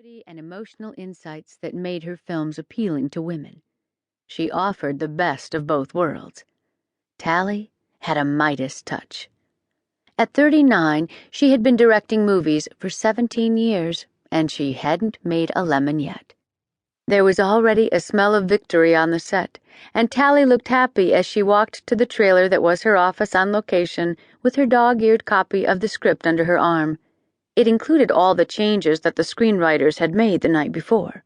creativity and emotional insights that made her films appealing to women. She offered the best of both worlds. Tallie had a Midas touch. At 39, she had been directing movies for 17 years, and she hadn't made a lemon yet. There was already a smell of victory on the set, and Tallie looked happy as she walked to the trailer that was her office on location with her dog-eared copy of the script under her arm. It included all the changes that the screenwriters had made the night before.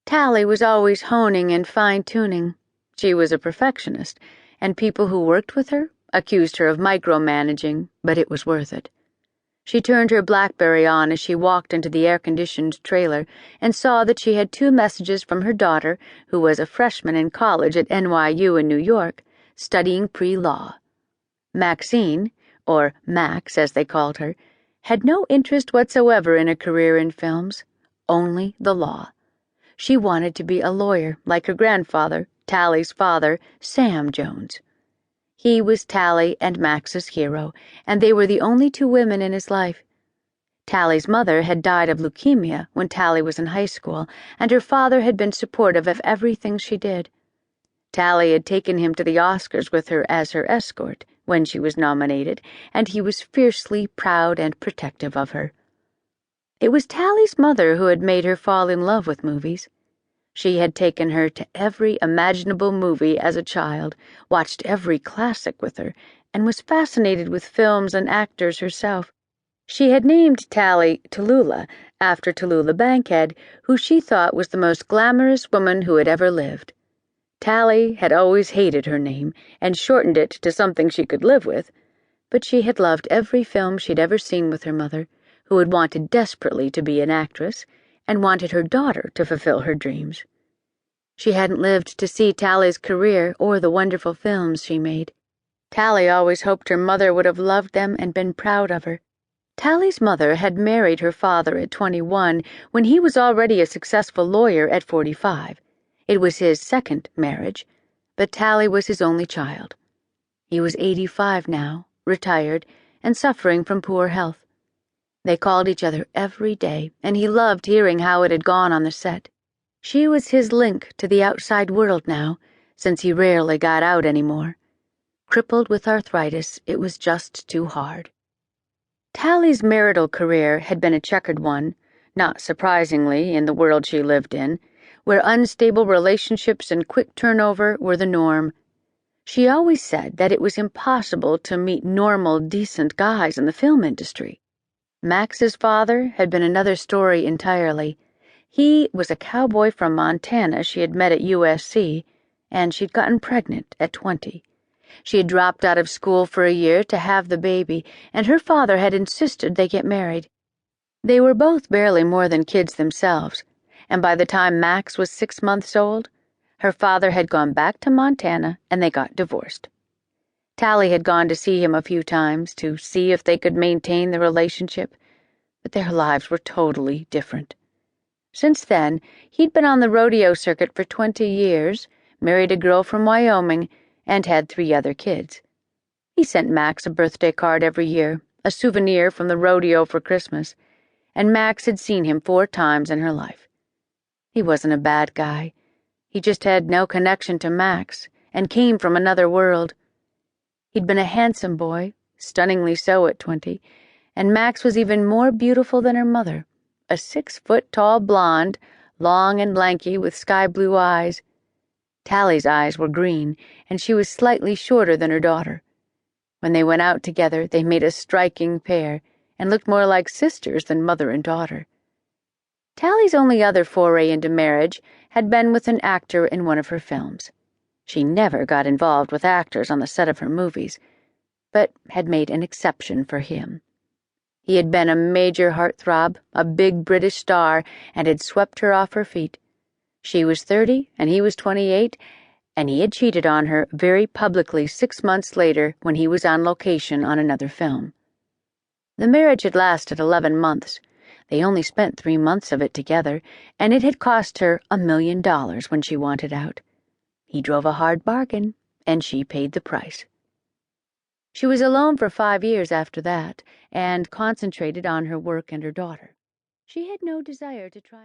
Tallie was always honing and fine-tuning. She was a perfectionist, and people who worked with her accused her of micromanaging, but it was worth it. She turned her BlackBerry on as she walked into the air-conditioned trailer and saw that she had 2 messages from her daughter, who was a freshman in college at NYU in New York, studying pre-law. Maxine, or Max as they called her, had no interest whatsoever in a career in films, only the law. She wanted to be a lawyer like her grandfather, Tallie's father, Sam Jones. He was Tallie and Max's hero, and they were the only 2 women in his life. Tallie's mother had died of leukemia when Tallie was in high school, and her father had been supportive of everything she did. Tallie had taken him to the Oscars with her as her escort when she was nominated, and he was fiercely proud and protective of her. It was Tallie's mother who had made her fall in love with movies. She had taken her to every imaginable movie as a child, watched every classic with her, and was fascinated with films and actors herself. She had named Tallie Tallulah after Tallulah Bankhead, who she thought was the most glamorous woman who had ever lived. Tallie had always hated her name and shortened it to something she could live with, but she had loved every film she'd ever seen with her mother, who had wanted desperately to be an actress and wanted her daughter to fulfill her dreams. She hadn't lived to see Tallie's career or the wonderful films she made. Tallie always hoped her mother would have loved them and been proud of her. Tallie's mother had married her father at 21 when he was already a successful lawyer at 45. It was his second marriage, but Tallie was his only child. He was 85 now, retired, and suffering from poor health. They called each other every day, and he loved hearing how it had gone on the set. She was his link to the outside world now, since he rarely got out anymore. Crippled with arthritis, it was just too hard. Tallie's marital career had been a checkered one, not surprisingly in the world she lived in, where unstable relationships and quick turnover were the norm. She always said that it was impossible to meet normal, decent guys in the film industry. Max's father had been another story entirely. He was a cowboy from Montana she had met at USC, and she'd gotten pregnant at 20. She had dropped out of school for a year to have the baby, and her father had insisted they get married. They were both barely more than kids themselves, and by the time Max was 6 months old, her father had gone back to Montana and they got divorced. Tallie had gone to see him a few times to see if they could maintain the relationship, but their lives were totally different. Since then, he'd been on the rodeo circuit for 20 years, married a girl from Wyoming, and had 3 other kids. He sent Max a birthday card every year, a souvenir from the rodeo for Christmas, and Max had seen him 4 times in her life. He wasn't a bad guy. He just had no connection to Max, and came from another world. He'd been a handsome boy, stunningly so at 20, and Max was even more beautiful than her mother, a 6-foot-tall blonde, long and lanky with sky-blue eyes. Tallie's eyes were green, and she was slightly shorter than her daughter. When they went out together, they made a striking pair, and looked more like sisters than mother and daughter. Tallie's only other foray into marriage had been with an actor in one of her films. She never got involved with actors on the set of her movies, but had made an exception for him. He had been a major heartthrob, a big British star, and had swept her off her feet. She was 30 and he was 28, and he had cheated on her very publicly 6 months later when he was on location on another film. The marriage had lasted 11 months. They only spent 3 months of it together, and it had cost her $1 million when she wanted out. He drove a hard bargain, and she paid the price. She was alone for 5 years after that, and concentrated on her work and her daughter. She had no desire to try